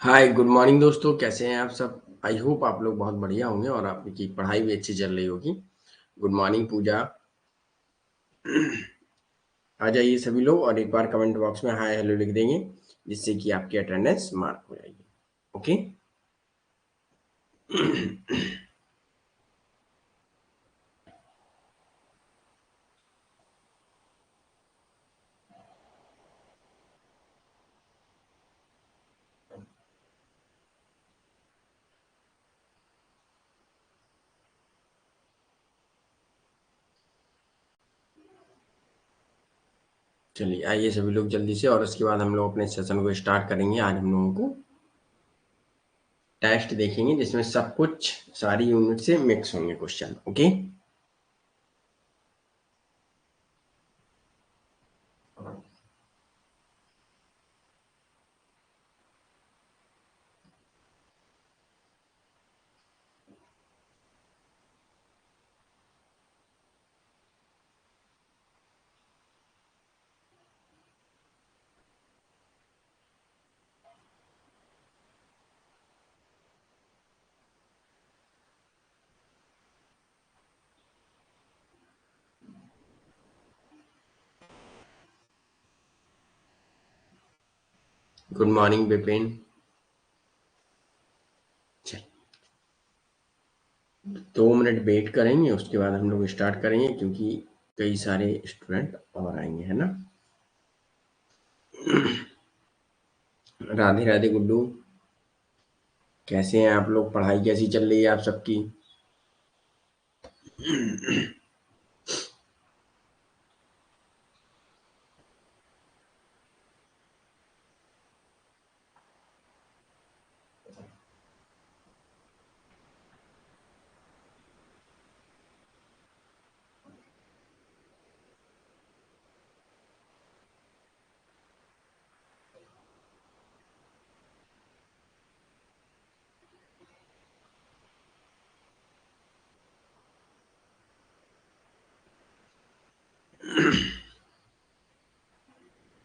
Hi good morning दोस्तों, कैसे हैं आप सब। आई होप आप लोग बहुत बढ़िया होंगे और आपकी पढ़ाई भी अच्छी चल रही होगी। गुड मॉर्निंग पूजा। आ जाइए सभी लोग और एक बार कमेंट बॉक्स में हाय हेलो लिख देंगे, जिससे कि आपकी अटेंडेंस मार्क हो जाएगी। ओके। चलिए आइए सभी लोग जल्दी से, और उसके बाद हम लोग अपने सेशन को स्टार्ट करेंगे। आज हम लोगों को टेस्ट देखेंगे जिसमें सब कुछ सारी यूनिट से मिक्स होंगे question. Okay. Good morning Vipin. चलिए 2 मिनट वेट करेंगे, उसके बाद हम लोग स्टार्ट करेंगे क्योंकि कई सारे स्टूडेंट और आएंगे, है ना। राधे राधे गुड्डू। कैसे हैं आप लोग, पढ़ाई कैसी चल रही है आप सबकी।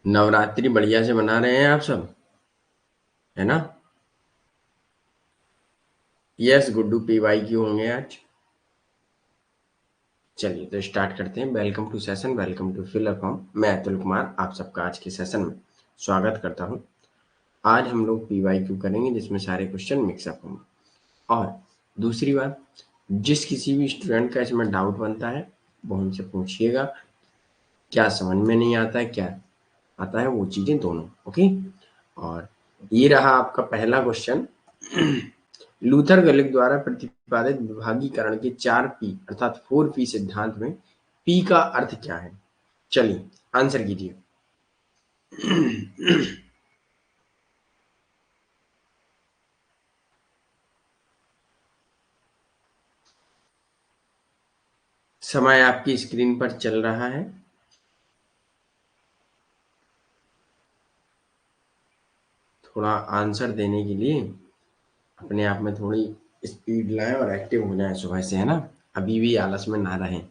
नवरात्रि बढ़िया से मना रहे हैं आप सब, है ना। यस गुड्डू, पीवाई क्यों होंगे आज। चलिए तो स्टार्ट करते हैं। Welcome to session, welcome to fill a form. मैं अतुल कुमार आप सबका आज के सेशन में स्वागत करता हूं। आज हम लोग पीवाई क्यू करेंगे जिसमें सारे क्वेश्चन मिक्सअप होंगे। और दूसरी बात, जिस किसी भी स्टूडेंट का इसमें डाउट बनता है वो हमसे पूछिएगा। क्या समझ में नहीं आता है, क्या आता है, वो चीजें दोनों। ओके। और ये रहा आपका पहला क्वेश्चन। लूथर गलिक द्वारा प्रतिपादित विभागीकरण के 4 पी अर्थात 4 पी सिद्धांत में पी का अर्थ क्या है। चलिए आंसर कीजिए। समय आपकी स्क्रीन पर चल रहा है। थोड़ा आंसर देने के लिए अपने आप में थोड़ी स्पीड लाएं और एक्टिव हो जाएं सुबह से, है ना। अभी भी आलस में ना रहें।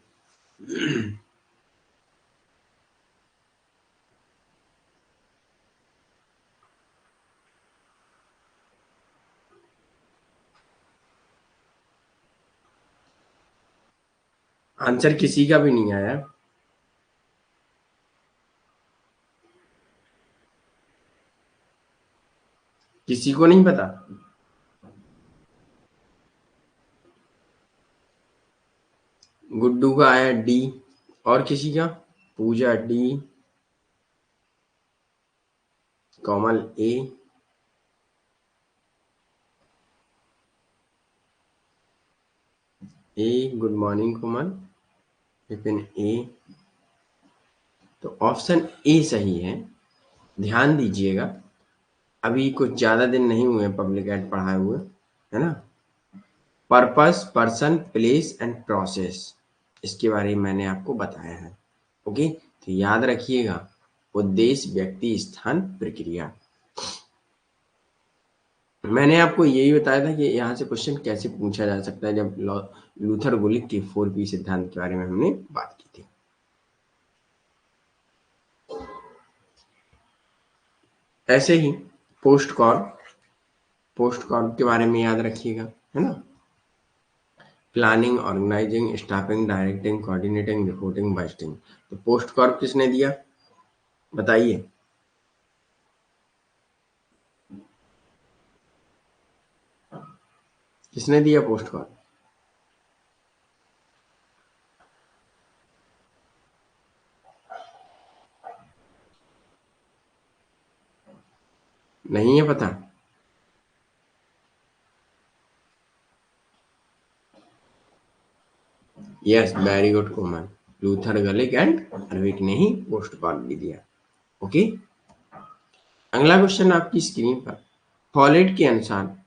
आंसर किसी का भी नहीं आया। किसी को नहीं पता। गुड्डू का आया डी। और किसी का। पूजा डी। कोमल ए। ए good morning Komal. Vipin A. तो ऑप्शन ए सही है। ध्यान दीजिएगा, अभी कुछ ज्यादा दिन नहीं हुए पब्लिक एड पढ़ाए हुए, है ना। Purpose, person, place and process, इसके बारे में मैंने आपको बताया है। ओके। तो याद रखिएगा, उद्देश्य, व्यक्ति, स्थान, प्रक्रिया। मैंने आपको यही बताया था कि यहाँ से क्वेश्चन कैसे पूछा जा सकता है, जब लूथर गुलिक के 4 पी सिद्धांत के बारे में हमने बात की थी। ऐसे ही पोस्ट कॉल पोस्ट कॉर्प के बारे में याद रखिएगा, है ना। Planning, organising, staffing, directing, coordinating, reporting, budgeting. तो पोस्ट कॉर्प किसने दिया, बताइए। किसने दिया पोस्ट कॉर्प? नहीं है पता? Yes, very good Komal. Luther Gulick and Urwick ने ही पोस्ट कॉर्प भी दिया। ओके, अगला क्वेश्चन आपकी स्क्रीन पर। फॉलेट के अनुसार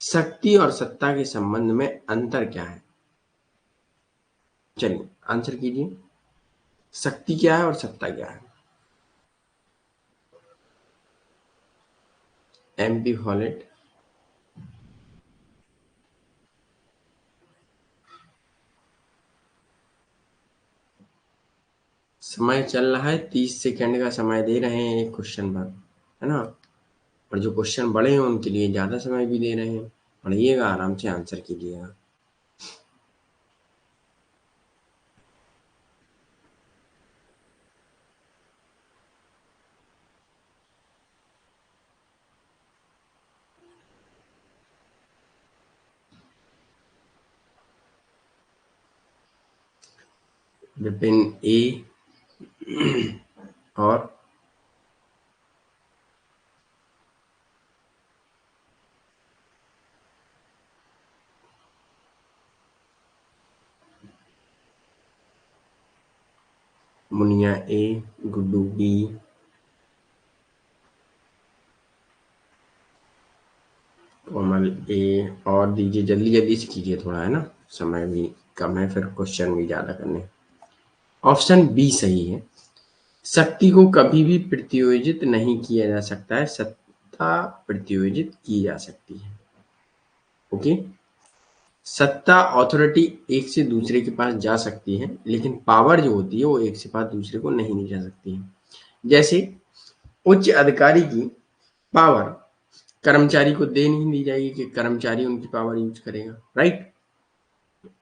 शक्ति और सत्ता के संबंध में अंतर क्या है? चलिए आंसर कीजिए। शक्ति क्या है और सत्ता क्या है? MP Follett. समय चल रहा है, 30 सेकंड का समय दे रहे हैं एक क्वेश्चन पर, है ना। और जो क्वेश्चन बड़े हैं उनके लिए ज़्यादा समय भी दे रहे हैं। पढ़िएगा, आराम से आंसर कीजिएगा। विपिन ए और मुनिया ए, गुड्डू बी, कोमल ए। और दीजिए, जल्दी जल्दी से कीजिए थोड़ा, है ना, समय भी कम है, फिर क्वेश्चन भी ज़्यादा करने। ऑप्शन बी सही है। शक्ति को कभी भी प्रत्योजित नहीं किया जा सकता है, सत्ता प्रत्योजित की जा सकती है। ओके, सत्ता, अथॉरिटी एक से दूसरे के पास जा सकती है, लेकिन पावर जो होती है वो एक से पास दूसरे को नहीं ली जा सकती है। जैसे उच्च अधिकारी की पावर कर्मचारी को दे नहीं दी जाएगी कि कर्मचारी उनकी पावर यूज करेगा, राइट।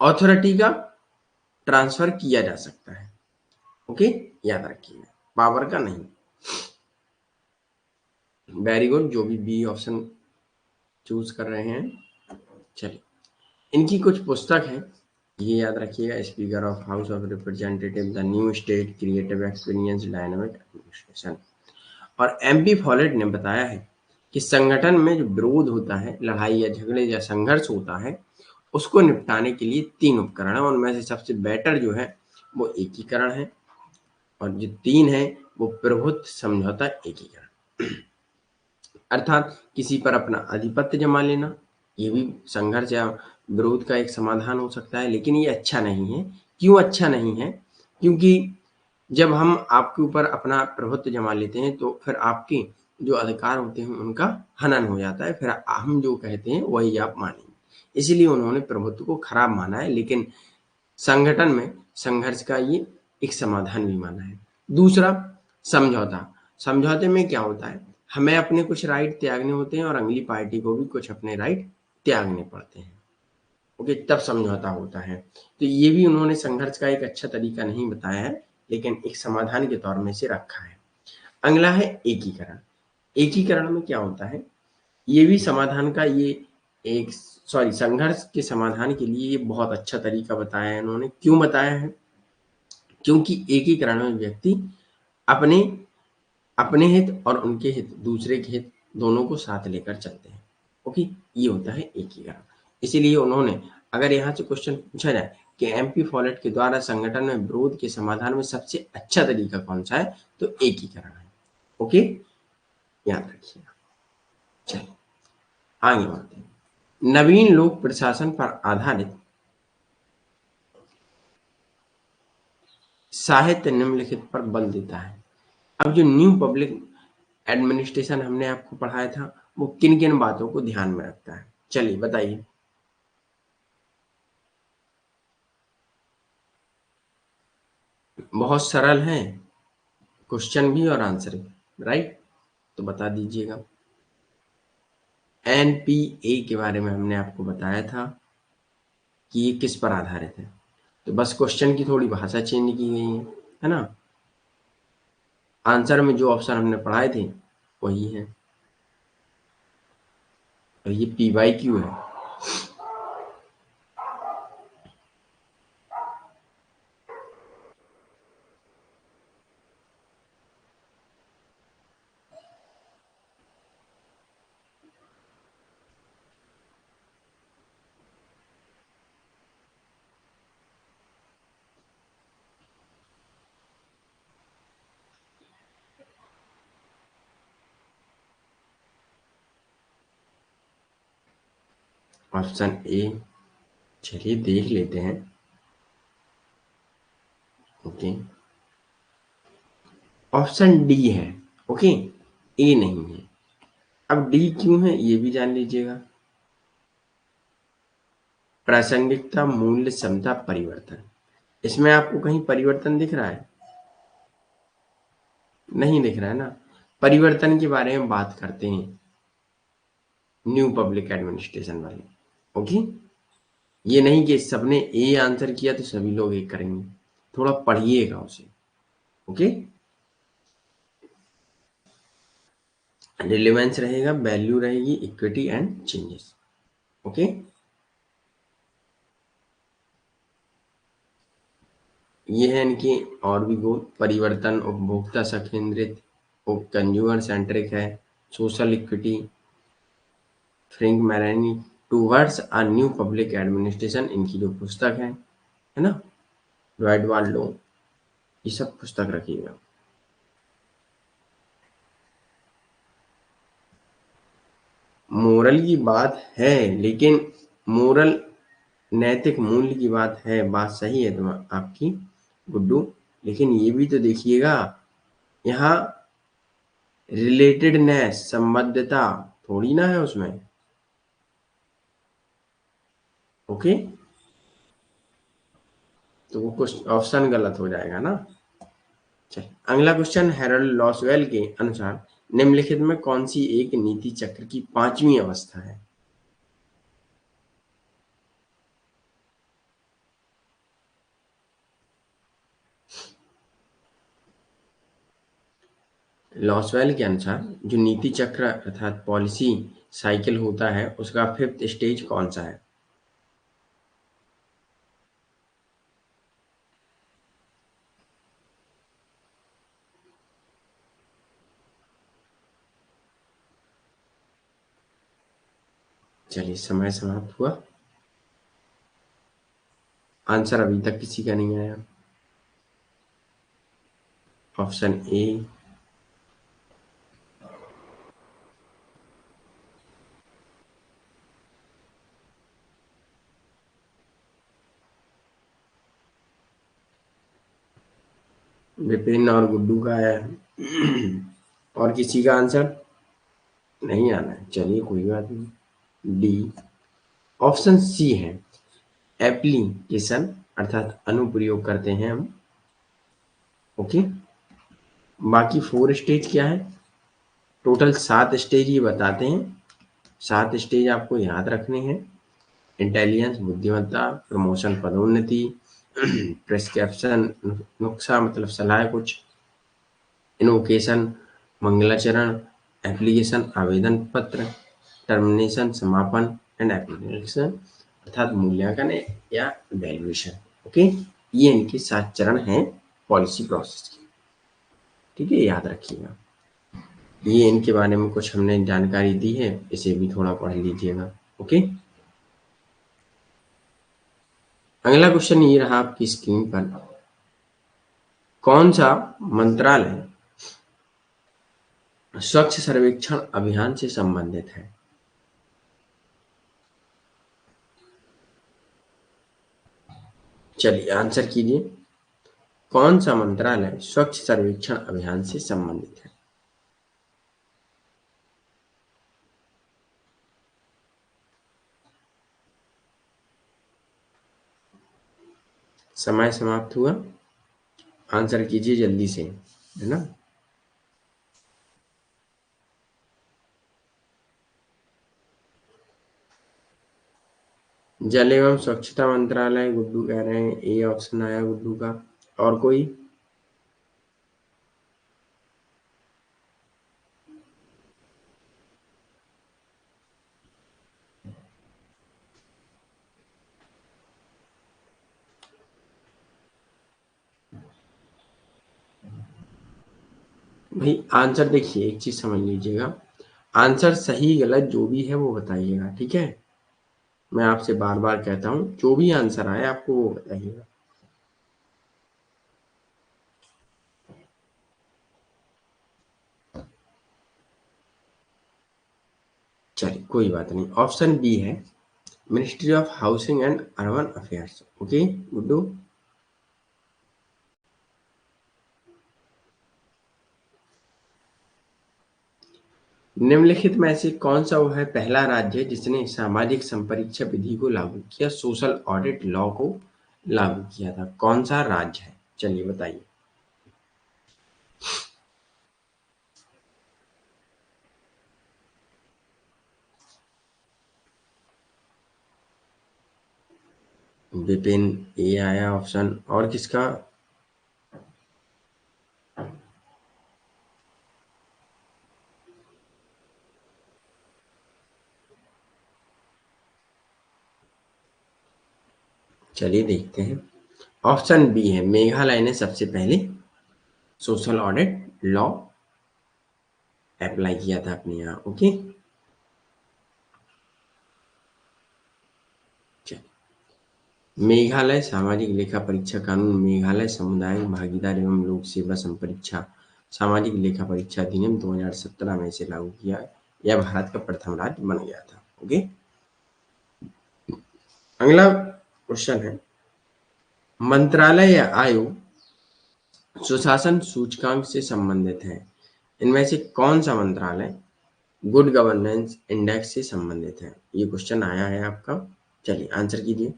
अथॉरिटी का ट्रांसफर किया जा सकता है। ओके, याद रखिएगा, पावर का नहीं। वेरी गुड, जो भी बी ऑप्शन चूज कर रहे हैं। चलिए, इनकी कुछ पुस्तक है, ये याद रखिएगा। Speaker of house of representative, the new state, creative experience, dynamic administration. और एमपी फॉलेट ने बताया है कि संगठन में जो विरोध होता है, लड़ाई या झगड़े या संघर्ष होता है, उसको निपटाने के लिए 3 उपकरण है। उनमें से सबसे बेटर जो है वो एकीकरण है, और जो 3 है वो प्रभुत्व, समझौता, एकीकरण। अर्थात किसी पर अपना आधिपत्य जमा लेना, ये भी संघर्ष या विरोध का एक समाधान हो सकता है, लेकिन ये अच्छा नहीं है। क्यों अच्छा नहीं है? क्योंकि जब हम आपके ऊपर अपना प्रभुत्व जमा लेते हैं तो फिर आपके जो अधिकार होते हैं उनका हनन हो जाता है, फिर हम जो कहते हैं वही आप मानेंगे। इसीलिए उन्होंने प्रभुत्व को खराब माना है, लेकिन संगठन में संघर्ष का ये एक समाधान भी माना है। दूसरा, समझौता। समझौते में क्या होता है, हमें अपने कुछ राइट त्यागने होते हैं और अगली पार्टी को भी कुछ अपने राइट त्यागने पड़ते हैं। ओके, तब समझौता होता है। तो ये भी उन्होंने संघर्ष का एक अच्छा तरीका नहीं बताया है, लेकिन एक समाधान के तौर में इसे रखा है। अगला है एकीकरण। एकीकरण में क्या होता है, ये भी समाधान का ये एक संघर्ष के समाधान के लिए ये बहुत अच्छा तरीका बताया है इन्होंने। क्यों बताया है? क्योंकि एकीकरण में व्यक्ति अपने अपने हित और उनके हित, दूसरे के हित, दोनों को साथ लेकर चलते हैं। ओके, ये होता है एकीकरण। इसीलिए उन्होंने, अगर यहाँ से क्वेश्चन पूछा जाए कि एमपी फॉलेट के द्वारा संगठन में विरोध के समाधान में सबसे अच्छा तरीका कौन सा है, तो एकीकरण है। ओके, याद रखिएगा। चलिए आगे बढ़ते हैं। नवीन लोक प्रशासन पर आधारित साहित्य निम्नलिखित पर बल देता है। अब जो न्यू पब्लिक एडमिनिस्ट्रेशन हमने आपको पढ़ाया था, वो किन किन बातों को ध्यान में रखता है, चलिए बताइए। बहुत सरल है, क्वेश्चन भी और आंसर भी, राइट। तो बता दीजिएगा। एनपीए के बारे में हमने आपको बताया था कि ये किस पर आधारित है। तो बस क्वेश्चन की थोड़ी भाषा चेंज की गई है ना। आंसर में जो ऑप्शन हमने पढ़ाए थे वही है। और ये पी वाई क्यू है। ऑप्शन ए, चलिए देख लेते हैं। ओके, ऑप्शन डी है। ओके, ए नहीं है। अब डी क्यों है ये भी जान लीजिएगा। प्रासंगिकता, मूल्य, क्षमता, परिवर्तन। इसमें आपको कहीं परिवर्तन दिख रहा है? नहीं दिख रहा है ना। परिवर्तन के बारे में बात करते हैं न्यू पब्लिक एडमिनिस्ट्रेशन वाले। ओके, ये नहीं कि सबने ए आंसर किया तो सभी लोग ए करेंगे, थोड़ा पढ़िएगा उसे। ओके, रिलेवेंस रहेगा, वैल्यू रहेगी, इक्विटी एंड चेंजेस। ओके, ये है इनके और भी गोल। परिवर्तन उपभोक्ता सकेंद्रित, कंज्यूमर सेंट्रिक है। Social equity, Frank Marini, towards a new public administration, इनकी जो पुस्तक है ना, लॉयड वाल्डो, ये सब पुस्तक रखिएगा। मोरल की बात है, लेकिन मोरल नैतिक मूल्य की बात है, बात सही है तुम आपकी गुड्डू, लेकिन ये भी तो देखिएगा यहाँ रिलेटेडनेस, संबद्धता थोड़ी ना है उसमें। ओके, तो वो कुछ ऑप्शन गलत हो जाएगा ना। चल, अगला क्वेश्चन, हेरल्ड लॉसवेल के अनुसार निम्नलिखित में कौन सी एक नीति चक्र की पांचवी अवस्था है? लॉसवेल के अनुसार जो नीति चक्र अर्थात पॉलिसी साइकिल होता है उसका फिफ्थ स्टेज कौन सा है? चलिए, समय समाप्त हुआ। आंसर अभी तक किसी का नहीं आया। ऑप्शन ए, विपिन और गुड्डू का है। और किसी का आंसर नहीं आना है। चलिए कोई बात नहीं। डी, ऑप्शन सी है, एप्लीकेशन अर्थात अनुप्रयोग करते हैं हम। ओके, बाकी 4 स्टेज क्या है? टोटल 7 स्टेज ये बताते हैं। 7 स्टेज आपको याद रखने हैं। इंटेलिजेंस बुद्धिमत्ता, प्रमोशन पदोन्नति, प्रिस्क्रिप्शन नुस्खा मतलब सलाह कुछ, इनवोकेशन मंगलाचरण, एप्लीकेशन आवेदन पत्र, टर्मिनेशन समापन, एंड एप्लीकेशन अर्थात मूल्यांकन या वैल्यूएशन। ओके, ये इनके 7 चरण हैं पॉलिसी प्रोसेस के। ठीक है, याद रखिएगा। ये इनके बारे में कुछ हमने जानकारी दी है, इसे भी थोड़ा पढ़ लीजिएगा। ओके, अगला क्वेश्चन ये रहा आपकी स्क्रीन पर। कौन सा मंत्रालय स्वच्छ सर्वेक्षण अभियान से संबंधित है? चलिए आंसर कीजिए। कौन सा मंत्रालय स्वच्छ सर्वेक्षण अभियान से संबंधित है? समय समाप्त हुआ। आंसर कीजिए जल्दी से, है ना। जल एवं स्वच्छता मंत्रालय गुड्डू कह रहे हैं, ए ऑप्शन आया गुड्डू का। और कोई? भाई आंसर देखिए, एक चीज समझ लीजिएगा, आंसर सही गलत जो भी है वो बताइएगा, ठीक है? मैं आपसे बार बार कहता हूँ, जो भी आंसर आए आपको वो बताइएगा। चलिए कोई बात नहीं, ऑप्शन बी है ministry of housing and urban affairs. Okay Guddu. निम्नलिखित में से कौन सा वो है पहला राज्य जिसने सामाजिक संपरीक्षा विधि को लागू किया, सोशल ऑडिट लॉ को लागू किया था? कौन सा राज्य है, चलिए बताइए। विपिन, ए आया ऑप्शन, और किसका? चलिए देखते हैं। ऑप्शन बी है मेघालय ने सबसे पहले सोशल ऑडिट लॉ अप्लाई किया था अपने यहाँ। ओके, मेघालय सामाजिक लेखा परीक्षा कानून मेघालय सामुदायिक भागीदार एवं लोक सेवा संपरीक्षा सामाजिक लेखा परीक्षा अधिनियम 2017 में इसे लागू किया। यह भारत का प्रथम राज्य बन गया था। ओके, अगला क्वेश्चन है, मंत्रालय या आयोग सुशासन सूचकांक से संबंधित है, इनमें से कौन सा मंत्रालय गुड गवर्नेंस इंडेक्स से संबंधित है? ये क्वेश्चन आया है आपका, चलिए आंसर कीजिए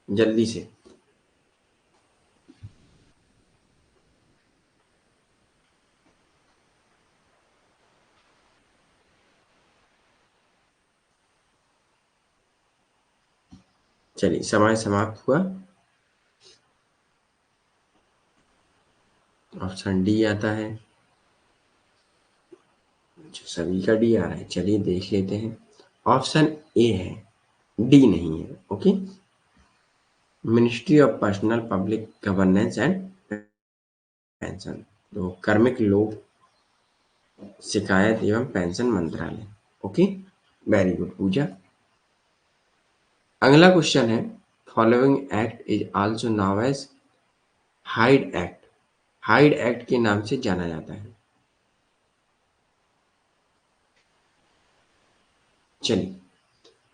जल्दी से। चलिए समय समाप्त हुआ। ऑप्शन डी आता है, जो सभी का डी आ रहा है, चलिए देख लेते हैं। ऑप्शन ए है, डी नहीं है। Okay, ministry of personnel public governance and pension, तो कार्मिक लोक शिकायत एवं पेंशन मंत्रालय। Okay, very good Pooja. अगला क्वेश्चन है, following act is also now as Hyde act, Hyde act के नाम से जाना जाता है? चलिए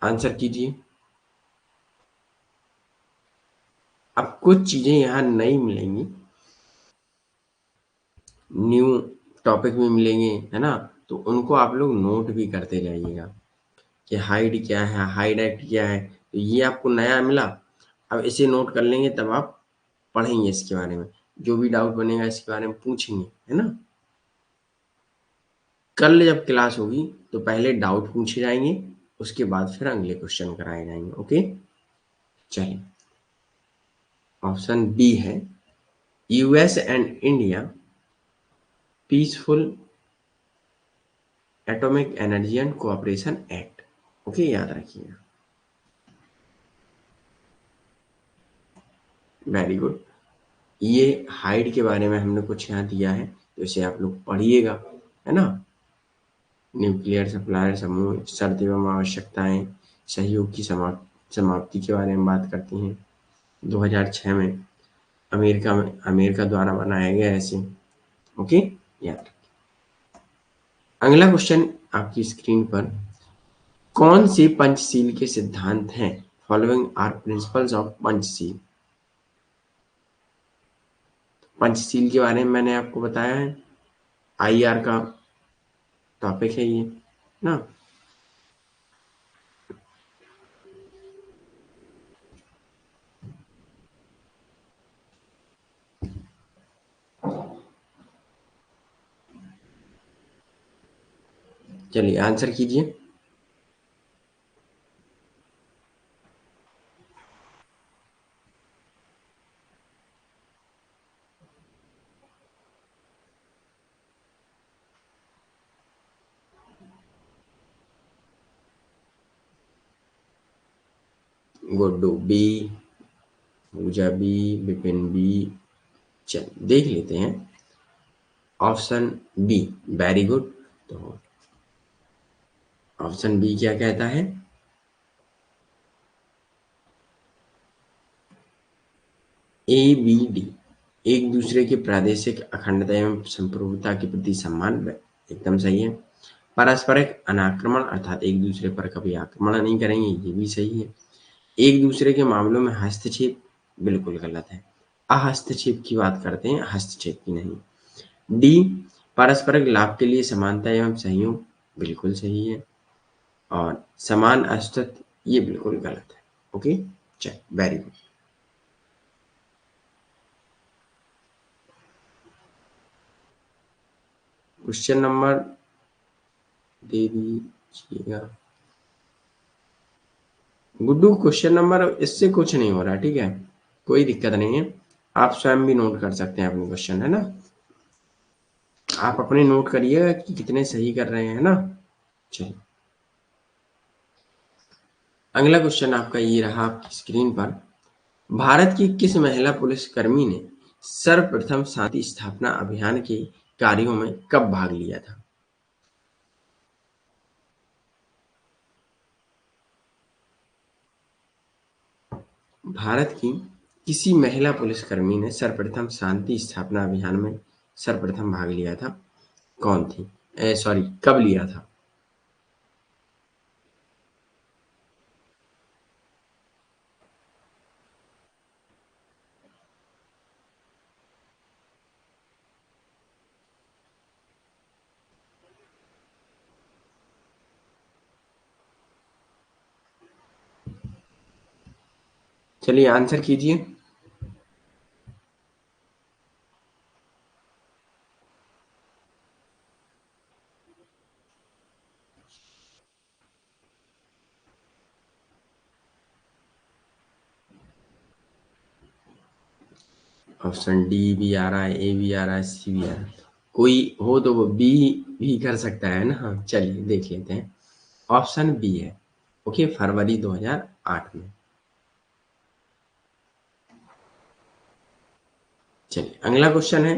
आंसर कीजिए। अब कुछ चीजें यहाँ नहीं मिलेंगी, न्यू टॉपिक में मिलेंगे, है ना? तो उनको आप लोग नोट भी करते जाइएगा कि हाइड क्या है, हाइड एक्ट क्या है। तो ये आपको नया मिला, अब इसे नोट कर लेंगे, तब आप पढ़ेंगे इसके बारे में, जो भी डाउट बनेगा इसके बारे में पूछेंगे, है ना? कल जब क्लास होगी तो पहले डाउट पूछे जाएंगे, उसके बाद फिर अगले क्वेश्चन कराए जाएंगे। ओके, चलिए ऑप्शन बी है US and India peaceful atomic energy and cooperation act. Okay, याद रखिएगा, वेरी गुड। ये हाइड के बारे में हमने कुछ यहाँ दिया है, तो इसे आप लोग पढ़िएगा, है ना? न्यूक्लियर सप्लायर समूह शर्त एवं आवश्यकताएं सहयोग की समाप्ति के बारे में बात करती हैं। 2006 में अमेरिका द्वारा बनाया गया ऐसे। ओके, याद। अगला क्वेश्चन आपकी स्क्रीन पर, कौन से पंचशील के सिद्धांत हैं? Following are principles of Panchsheel. Panchsheel के बारे में मैंने आपको बताया है, आईआर का टॉपिक है ये ना। चलिए आंसर कीजिए। गुड्डू बी, पूजा बी, विपिन बी। चलिए देख लेते हैं ऑप्शन बी। Very good. तो ऑप्शन बी क्या कहता है? ए बी डी, एक दूसरे की प्रादेशिक अखंडता एवं संप्रभुता के प्रति सम्मान, एकदम सही है। पारस्परिक अनाक्रमण अर्थात एक दूसरे पर कभी आक्रमण नहीं करेंगे, ये भी सही है। एक दूसरे के मामलों में हस्तक्षेप, बिल्कुल गलत है। अहस्तक्षेप की बात करते हैं, हस्तक्षेप की नहीं। डी, पारस्परिक लाभ के लिए समानता एवं सहयोग, बिल्कुल सही है। और समान अस्तित्व, ये बिल्कुल गलत है। ओके, चल वेरी गुड। क्वेश्चन नंबर दे दीजिएगा गुड्डू। क्वेश्चन नंबर इससे कुछ नहीं हो रहा, ठीक है, कोई दिक्कत नहीं है। आप स्वयं भी नोट कर सकते हैं अपने क्वेश्चन, है ना। आप अपने नोट करिएगा कि कितने सही कर रहे हैं ना। चलिए अगला क्वेश्चन आपका ये रहा आपकी स्क्रीन पर। भारत की किस महिला पुलिसकर्मी ने सर्वप्रथम शांति स्थापना अभियान के कार्यों में कब भाग लिया था? भारत की किसी महिला पुलिसकर्मी ने सर्वप्रथम शांति स्थापना अभियान में सर्वप्रथम भाग लिया था, कौन थी? सॉरी, कब लिया था? चलिए आंसर कीजिए। ऑप्शन डी भी आ रहा है, ए भी आ रहा है, सी भी आ रहा है। कोई हो तो वो बी भी कर सकता है ना। हाँ, चलिए देख लेते हैं। ऑप्शन बी है। ओके, फरवरी 2008 में। चलिए अगला क्वेश्चन है,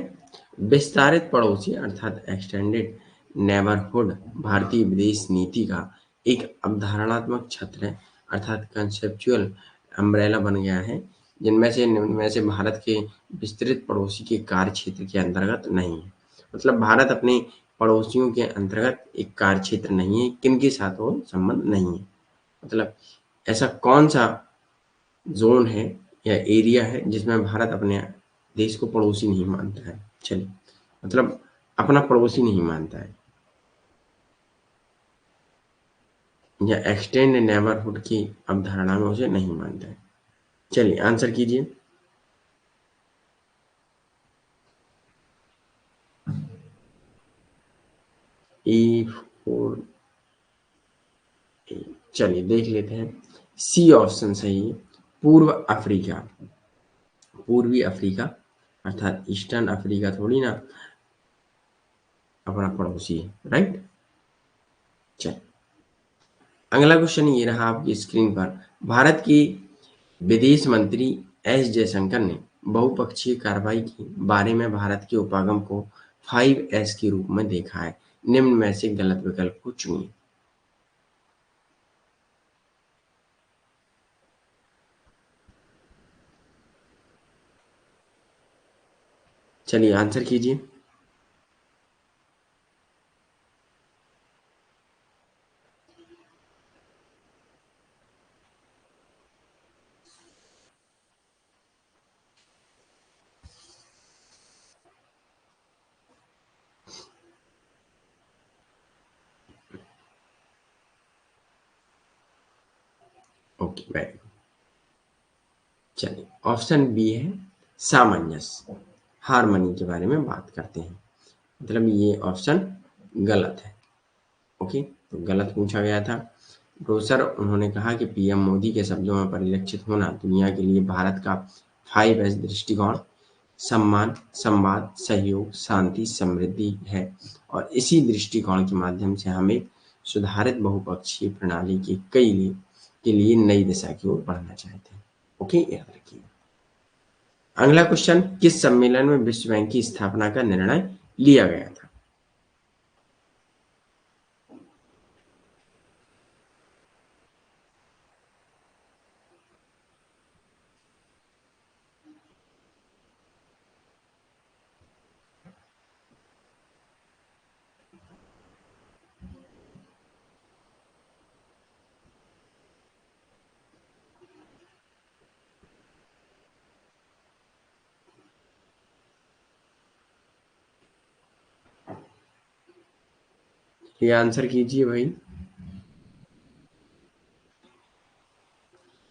विस्तारित पड़ोसी अर्थात एक्सटेंडेड नेबरहुड भारतीय विदेश नीति का एक अवधारणात्मक छत्र है, अर्थात कंसेप्चुअल अम्ब्रेला बन गया है, जिनमें से निम्न में से भारत के विस्तृत पड़ोसी के कार्य क्षेत्र के अंतर्गत नहीं है। मतलब भारत अपने पड़ोसियों के अंतर्गत एक कार्य क्षेत्र नहीं है, किनके साथ वो संबंध नहीं है। मतलब ऐसा कौन सा जोन है या एरिया है जिसमें भारत अपने देश को पड़ोसी नहीं मानता है। चलिए मतलब अपना पड़ोसी नहीं मानता है या एक्सटेंड नेबरहुड की अवधारणा में उसे नहीं मानता है। चलिए आंसर कीजिए। ई फोर, चलिए देख लेते हैं। सी ऑप्शन सही है, पूर्व अफ्रीका, पूर्वी अफ्रीका अर्थात ईस्टर्न अफ्रीका थोड़ी ना अपना पड़ोसी है, राइट। चलिए अगला क्वेश्चन ये रहा आपकी स्क्रीन पर। भारत की विदेश मंत्री एस जयशंकर ने बहुपक्षीय कार्रवाई के बारे में भारत के उपागम को 5S के रूप में देखा है, निम्न में से गलत विकल्प को चुनिए। चलिए आंसर कीजिए। Okay very good. चलिए ऑप्शन बी है सामंजस्य, हारमनी के बारे में बात करते हैं, मतलब ये ऑप्शन गलत है। ओके, तो गलत पूछा गया था। तो सर उन्होंने कहा कि पीएम मोदी के शब्दों में परिलक्षित होना दुनिया के लिए भारत का 5S दृष्टिकोण सम्मान, संवाद, सहयोग, शांति, समृद्धि है, और इसी दृष्टिकोण के माध्यम से हम एक सुधारित बहुपक्षीय प्रणाली के कई के लिए नई दिशा की ओर बढ़ना चाहते हैं। ओके, याद रखिए। अगला क्वेश्चन, किस सम्मेलन में विश्व बैंक की स्थापना का निर्णय लिया गया था? ये आंसर कीजिए भाई।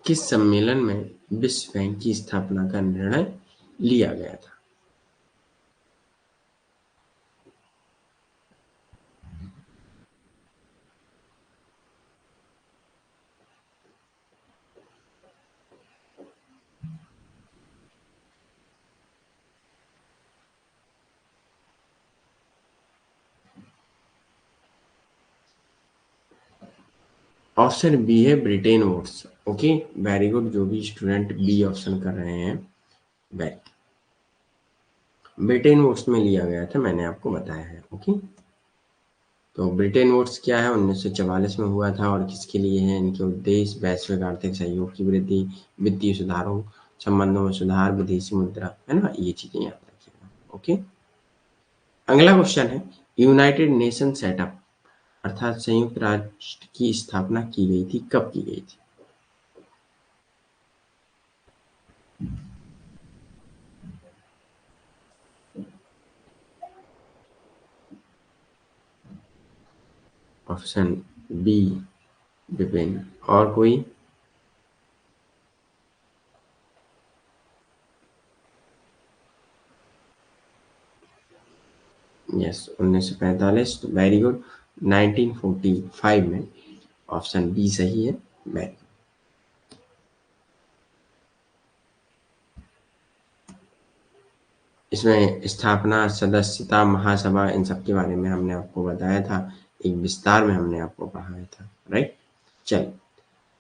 किस सम्मेलन में विश्व बैंक की स्थापना का निर्णय लिया गया था? ऑप्शन बी है Bretton Woods. Okay, very good. जो भी स्टूडेंट बी ऑप्शन कर रहे हैं, वेरी, ब्रिटेन वुड्स में लिया गया था, मैंने आपको बताया है। ओके, तो ब्रिटेन वुड्स क्या है, 1944 में हुआ था और किसके लिए है? इनके उद्देश्य वैश्विक आर्थिक सहयोग की वृद्धि, वित्तीय सुधारों, संबंधों में सुधार, विदेशी मुद्रा, है ना, ये चीजें याद रखिएगा। ओके, अगला क्वेश्चन है, यूनाइटेड नेशन सेटअप अर्थात संयुक्त राष्ट्र की स्थापना की गई थी, कब की गई थी? ऑप्शन बी विपिन, और कोई? Yes, 1945, very good. 1945 में, ऑप्शन बी सही है। वेरी, इसमें स्थापना, सदस्यता, महासभा, इन सब के बारे में हमने आपको बताया था, एक विस्तार में हमने आपको पढ़ाया था, राइट। चलिए,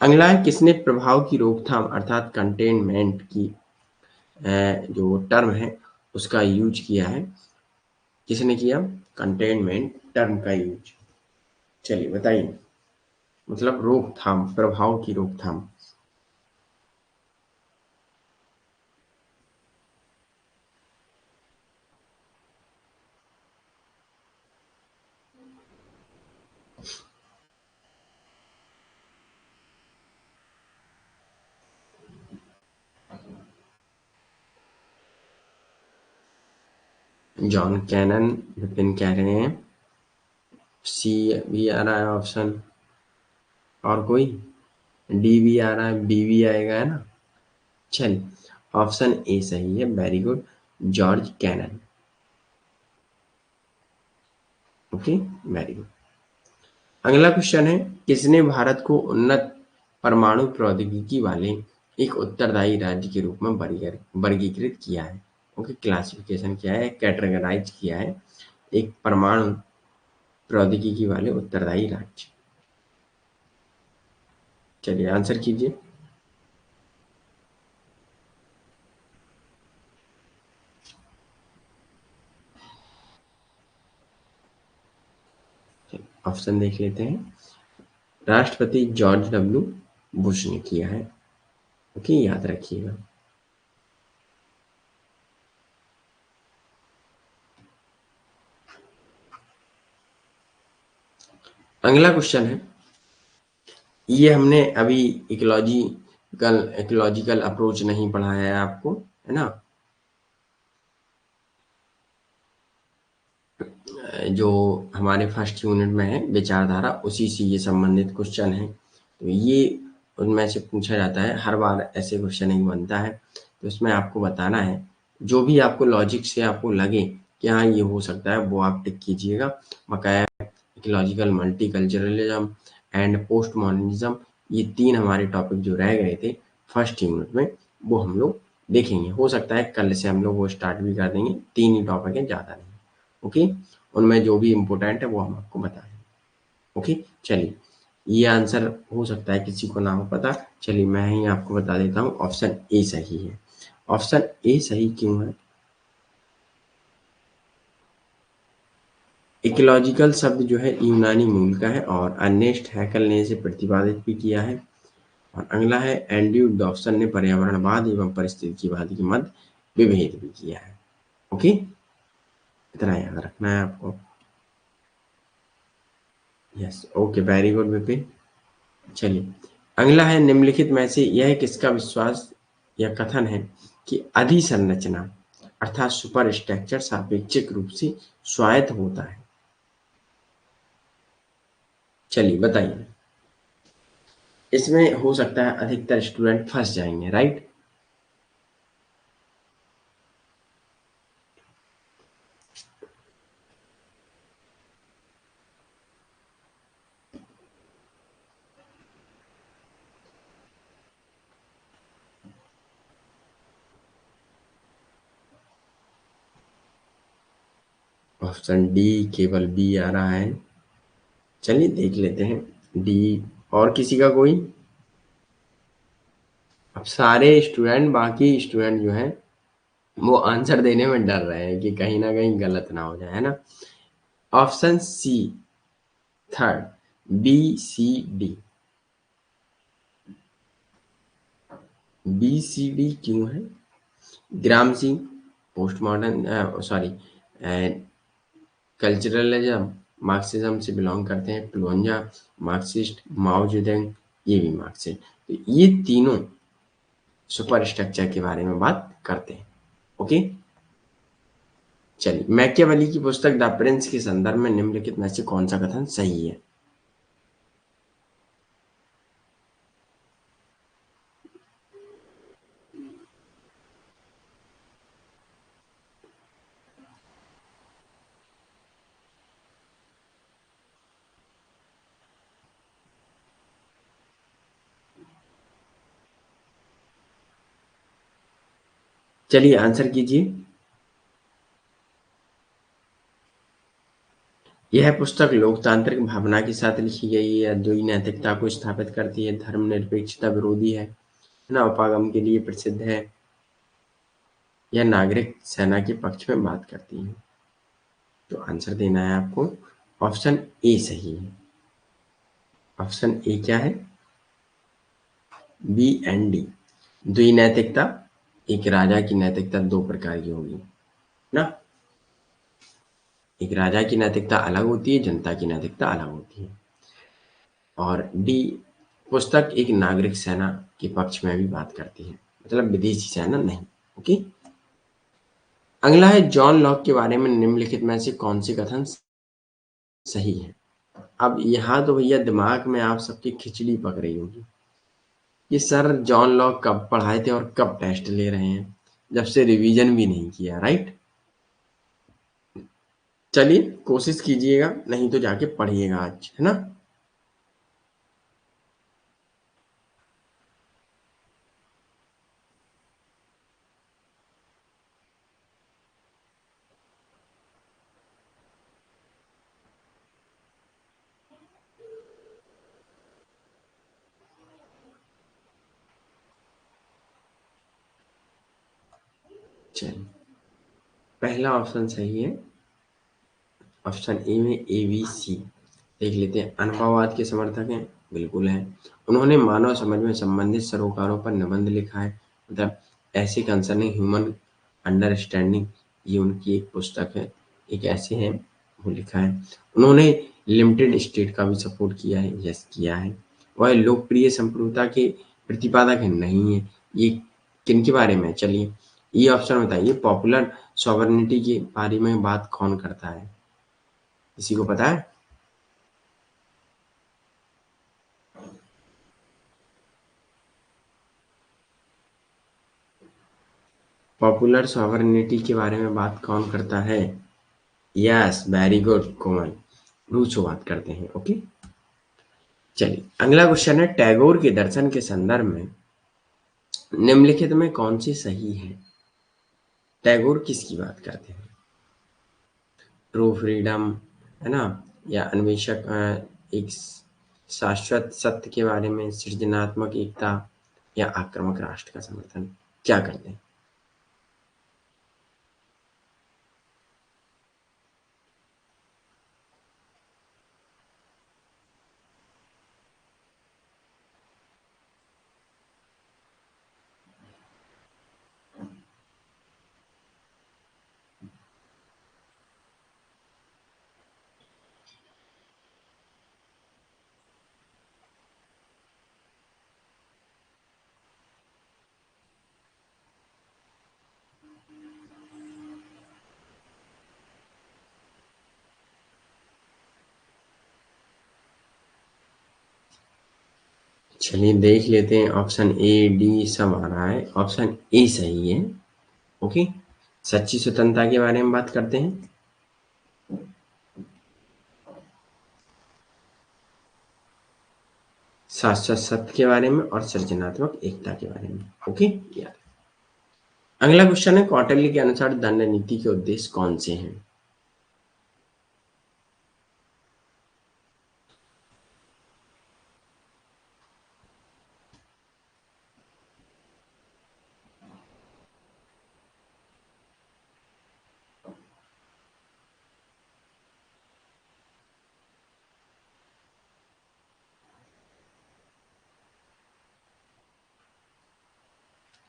अगला है, किसने प्रभाव की रोकथाम अर्थात कंटेनमेंट की जो टर्म है उसका यूज किया है? किसने किया कंटेनमेंट टर्म का यूज? चलिए बताइए, मतलब रोकथाम, प्रभाव की रोकथाम। जॉन कैनन, विपिन कह रहे हैं सी भी आ रहा है ऑप्शन, और कोई? डी भी आ रहा है, बी भी आएगा, है ना। चलिए, ऑप्शन ए सही है, very good, George Kennan. Okay, very good. अगला क्वेश्चन है, किसने भारत को उन्नत परमाणु प्रौद्योगिकी वाले एक उत्तरदायी राज्य के रूप में वर्गीकृत किया है? ओके, क्लासिफिकेशन किया है, कैटेगराइज किया है, एक परमाणु प्रौद्योगिकी वाले उत्तरदायी राज्य। चलिए आंसर कीजिए। ऑप्शन देख लेते हैं। राष्ट्रपति जॉर्ज डब्ल्यू बुश ने किया है। ओके, याद रखिएगा। अगला क्वेश्चन है, ये हमने अभी इकोलॉजिकल अप्रोच नहीं पढ़ाया है आपको, है ना। जो हमारे फर्स्ट यूनिट में है विचारधारा, उसी से ये संबंधित क्वेश्चन है। तो ये उनमें से पूछा जाता है, हर बार ऐसे क्वेश्चन ही बनता है। तो इसमें आपको बताना है, जो भी आपको लॉजिक से आपको लगे कि हाँ ये हो सकता है, वो आप टिक कीजिएगा। बकाया ecological multiculturalism and post modernism, ये 3 हमारे टॉपिक जो रह गए थे फर्स्ट यूनिट में, वो हम लोग देखेंगे। हो सकता है कल से हम लोग वो स्टार्ट भी कर देंगे, 3 ही टॉपिक है, ज़्यादा नहीं। ओके, उनमें जो भी इम्पोर्टेंट है वो हम आपको बता देंगे। ओके, चलिए ये आंसर हो सकता है किसी को ना हो पता। चलिए मैं ही आपको बता देता हूँ, ऑप्शन ए सही है। ऑप्शन ए सही क्यों है? इकोलॉजिकल शब्द जो है यूनानी मूल का है और अर्नेस्ट हैकल ने इसे प्रतिपादित भी किया है। और अगला है एंड्रयू डॉब्सन ने पर्यावरणवाद एवं पारिस्थितिकीवाद के मध्य विभेद भी किया है। ओके, इतना याद रखना है आपको। Yes, okay, very good Vipin. चलिए अगला है, निम्नलिखित में से यह किसका विश्वास या कथन है कि अधिसंरचना अर्थात सुपर स्ट्रक्चर सापेक्षिक रूप से स्वायत्त होता है? चलिए बताइए। इसमें हो सकता है अधिकतर स्टूडेंट फंस जाएंगे, राइट? ऑप्शन डी, केवल बी आ रहा है। चलिए देख लेते हैं डी। और किसी का कोई? अब सारे स्टूडेंट, बाकी स्टूडेंट जो हैं वो आंसर देने में डर रहे हैं कि कहीं ना कहीं गलत ना हो जाए, है ना? Option C, third, B C D. B C D क्यों है? Gramsci post modern, sorry, culturalism Marxism से बिलोंग करते हैं। प्लोंजा मार्क्सिस्ट, माओ जेडंग ये भी मार्क्सिस्ट। तो ये तीनों सुपर स्ट्रक्चर के बारे में बात करते हैं। ओके, चलिए मैकियावेली की पुस्तक द प्रिंस के संदर्भ में निम्नलिखित में से कौन सा कथन सही है? चलिए आंसर कीजिए। यह पुस्तक लोकतांत्रिक भावना के साथ लिखी गई है, द्वि नैतिकता को स्थापित करती है, धर्मनिरपेक्षता विरोधी है ना, उपागम के लिए प्रसिद्ध है, यह नागरिक सेना के पक्ष में बात करती है। तो आंसर देना है आपको। ऑप्शन ए सही है। ऑप्शन ए क्या है? B and D. द्विनैतिकता, एक राजा की नैतिकता दो प्रकार की होगी ना। एक राजा की नैतिकता अलग होती है, जनता की नैतिकता अलग होती है। और डी, पुस्तक एक नागरिक सेना के पक्ष में भी बात करती है, मतलब विदेशी सेना नहीं। ओके, अगला है, जॉन लॉक के बारे में निम्नलिखित में से कौन सी कथन सही है? अब यहाँ तो भैया दिमाग में आप सबकी खिचड़ी पक रही होगी कि सर जॉन लॉक कब पढ़ाए थे और कब टेस्ट ले रहे हैं, जब से रिवीजन भी नहीं किया, राइट? चलिए कोशिश कीजिएगा, नहीं तो जाके पढ़िएगा आज, है ना? चलिए पहला ऑप्शन सही है। ऑप्शन ए में ए बी सी देख लेते हैं। अनुभववाद के समर्थक हैं, बिल्कुल है। उन्होंने मानव समझ में संबंधित सरोकारों पर निबंध लिखा है, मतलब ऐसे कंसर्निंग ह्यूमन अंडरस्टैंडिंग, ये उनकी एक पुस्तक है। एक ऐसे हैं, वो लिखा है। उन्होंने लिमिटेड स्टेट का भी सपोर्ट किया है, यस किया है। वह लोकप्रिय संप्रभुता के प्रतिपादक है, नहीं है। ये किन के बारे में है? चलिए ये ऑप्शन बताइए, पॉपुलर सॉवरेनिटी के बारे में बात कौन करता है? किसी को पता है? पॉपुलर सॉवरेनिटी के बारे में बात कौन करता है? यस, वेरी गुड कोमल, रूसो बात करते हैं। ओके, चलिए अगला क्वेश्चन है, टैगोर के दर्शन के संदर्भ में निम्नलिखित में कौन सी सही है? टैगोर किसकी बात करते हैं? ट्रू फ्रीडम, है ना, या अन्वेषक, एक शाश्वत सत्य के बारे में, सृजनात्मक एकता या आक्रामक राष्ट्र का समर्थन? क्या करते हैं? चलिए देख लेते हैं, ऑप्शन ए डी सब आ रहा है, ऑप्शन ए सही है। ओके, सच्ची स्वतंत्रता के बारे में बात करते हैं। शाश्वत सत्य के बारे में और सृजनात्मक एकता के बारे में। ओके, याद। अगला क्वेश्चन है, कौटिल्य के अनुसार दंड नीति के उद्देश्य कौन से हैं?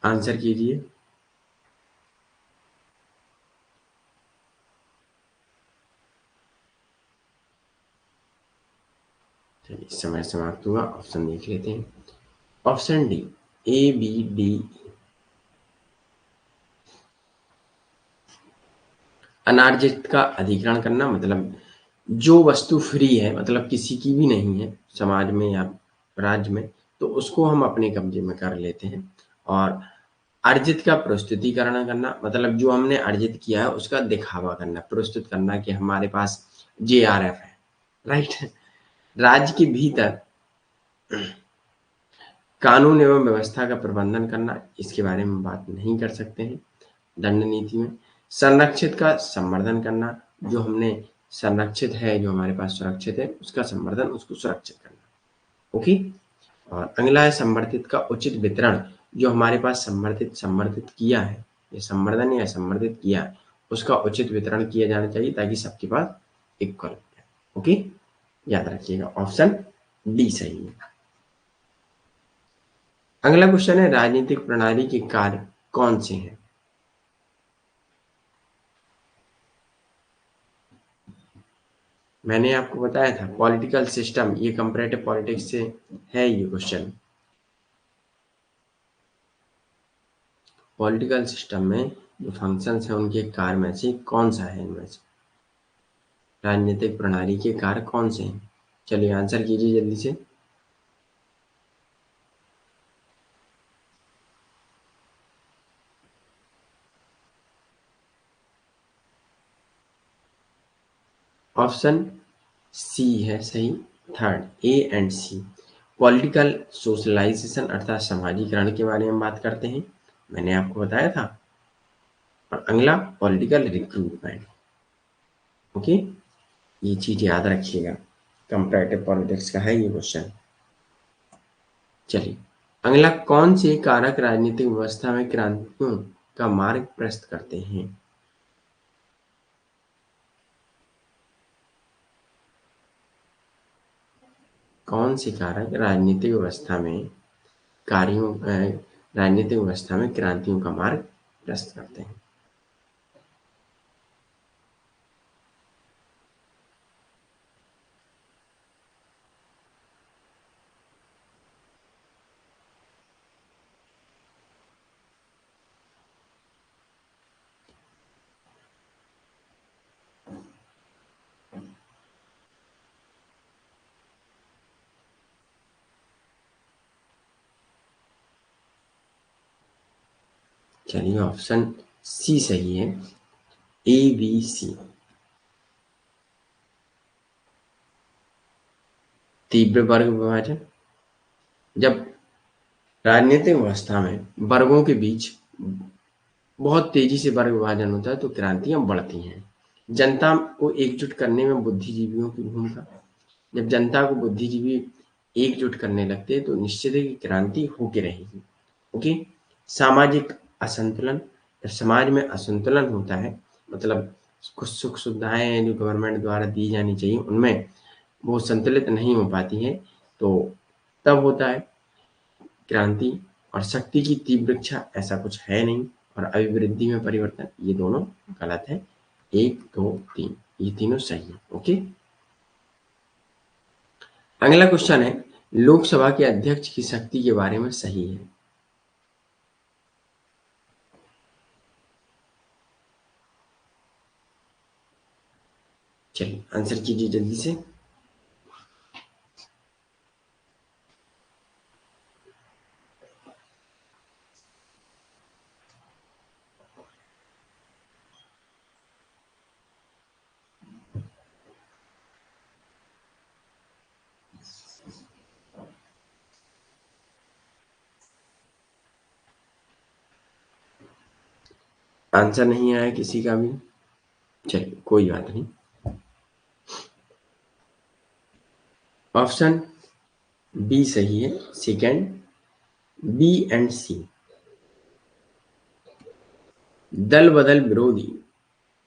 आंसर कीजिए। चलिए समय समाप्त हुआ, ऑप्शन देख लेते हैं। Option D, A B D. अनार्जित का अधिग्रहण करना, मतलब जो वस्तु फ्री है, मतलब किसी की भी नहीं है समाज में या राज्य में, तो उसको हम अपने कब्जे में कर लेते हैं। और अर्जित का प्रस्तुतिकरण करना, मतलब जो हमने अर्जित किया है उसका दिखावा करना, प्रस्तुत करना कि हमारे पास जेआरएफ है, राइट। राज्य के भीतर कानून एवं व्यवस्था का प्रबंधन करना, इसके बारे में बात नहीं कर सकते हैं दंड नीति में। संरक्षित का संवर्धन करना, जो हमने संरक्षित है, जो हमारे पास सुरक्षित है, उसका संवर्धन, उसको सुरक्षित करना। ओके। और अगला है संवर्धित का उचित वितरण, जो हमारे पास संवर्धित किया है, ये संवर्धन या संवर्धित किया है, उसका उचित वितरण किया जाना चाहिए ताकि सबके पास इक्वल हो जाए। ओके, याद रखिएगा, ऑप्शन डी सही है। अगला क्वेश्चन है, राजनीतिक प्रणाली के कार्य कौन से हैं? मैंने आपको बताया था पॉलिटिकल सिस्टम, ये कंपैरेटिव पॉलिटिक्स से है ये क्वेश्चन। पॉलिटिकल सिस्टम में जो फंक्शंस हैं उनके कार्य में से कौन सा है इनमें से? राजनीतिक प्रणाली के कार्य कौन से हैं? चलिए आंसर कीजिए जल्दी से। ऑप्शन सी है सही, third, A and C. Political socialisation अर्थात समाजीकरण के बारे में बात करते हैं, मैंने आपको बताया था। और अगला पॉलिटिकल रिक्रूटमेंट। ओके, ये चीज याद रखिएगा, कंपैरेटिव पॉलिटिक्स का है ये क्वेश्चन। चलिए अगला, कौन से कारक राजनीतिक व्यवस्था में क्रांतियों का मार्ग प्रशस्त करते हैं? कौन से कारक राजनीतिक व्यवस्था में राजनीतिक व्यवस्था में क्रांतियों का मार्ग प्रशस्त करते हैं? चलिए ऑप्शन सी सही है, ए बी सी। तीव्र वर्ग विभाजन, जब राजनीतिक व्यवस्था में वर्गों के बीच बहुत तेजी से वर्ग विभाजन होता है तो क्रांतियां बढ़ती हैं। जनता को एकजुट करने में बुद्धिजीवियों की भूमिका, जब जनता को बुद्धिजीवी एकजुट करने लगते हैं तो निश्चित है कि क्रांति होके रहेगी। ओके। सामाजिक असंतुलन, जब समाज में असंतुलन होता है, मतलब कुछ सुख सुविधाएं हैं जो गवर्नमेंट द्वारा दी जानी चाहिए उनमें वो संतुलित नहीं हो पाती है, तो तब होता है क्रांति। और शक्ति की तीव्र इच्छा, ऐसा कुछ है नहीं। और अभिवृद्धि में परिवर्तन, ये दोनों गलत है। 1, 2, 3 ये तीनों सही है। ओके। अगला क्वेश्चन है, लोकसभा के अध्यक्ष की शक्ति के बारे में सही है। चलिए आंसर कीजिए जल्दी से। आंसर नहीं आया किसी का भी। चलिए कोई बात नहीं। ऑप्शन बी सही है, सेकंड, बी एंड सी। दल बदल विरोधी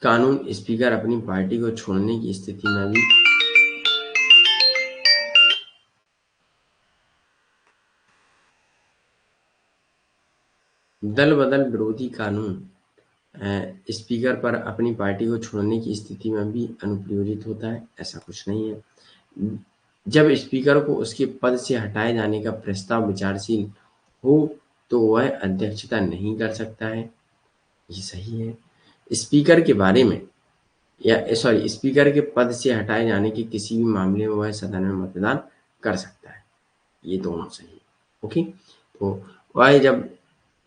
कानून स्पीकर अपनी पार्टी को छोड़ने की स्थिति में भी दल बदल विरोधी कानून स्पीकर पर अपनी पार्टी को छोड़ने की स्थिति में भी अनुप्रयोजित होता है, ऐसा कुछ नहीं है। जब स्पीकर को उसके पद से हटाए जाने का प्रस्ताव विचारशील हो तो वह अध्यक्षता नहीं कर सकता है, ये सही है। स्पीकर के बारे में या सॉरी स्पीकर के पद से हटाए जाने के किसी भी मामले में वह सदन में मतदान कर सकता है, ये दोनों सही है। ओके। तो वह जब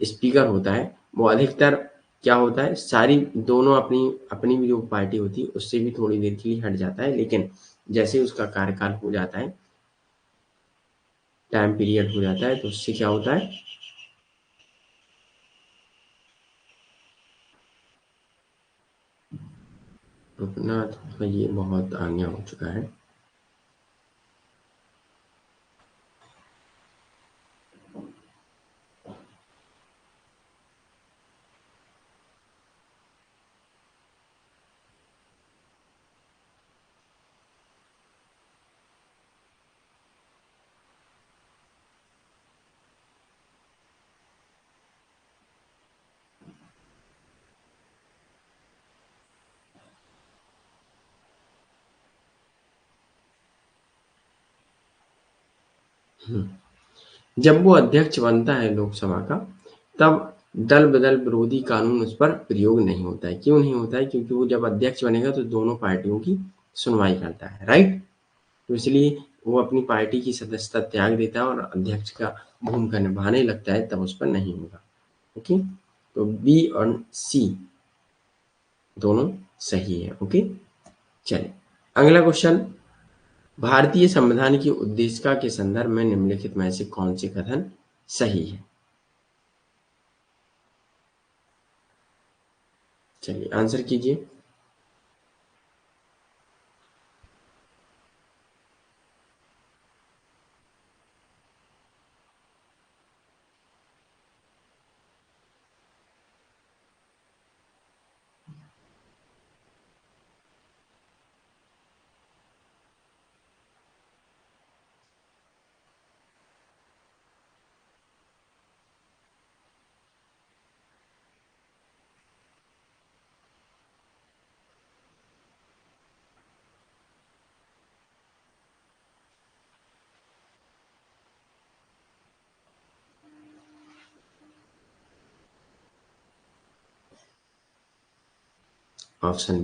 स्पीकर होता है वो अधिकतर क्या होता है, सारी दोनों अपनी अपनी भी जो पार्टी होती है उससे भी थोड़ी देर के लिए हट जाता है, लेकिन जैसे ही उसका कार्यकाल हो जाता है, टाइम पीरियड हो जाता है, तो उससे क्या होता है, रुकना थोड़ा ये बहुत आगे हो चुका है। जब वो अध्यक्ष बनता है लोकसभा का, तब दल बदल विरोधी कानून उस पर प्रयोग नहीं होता है। क्यों नहीं होता है? क्योंकि वो जब अध्यक्ष बनेगा तो दोनों पार्टियों की सुनवाई करता है, राइट। तो इसलिए वो अपनी पार्टी की सदस्यता त्याग देता है और अध्यक्ष का भूमिका निभाने लगता है, तब उस पर नहीं होगा। ओके। तो बी और सी दोनों सही है। ओके। चलिए अगला क्वेश्चन, भारतीय संविधान की उद्देशिका के संदर्भ में निम्नलिखित में से कौन से कथन सही है? चलिए आंसर कीजिए। ऑप्शन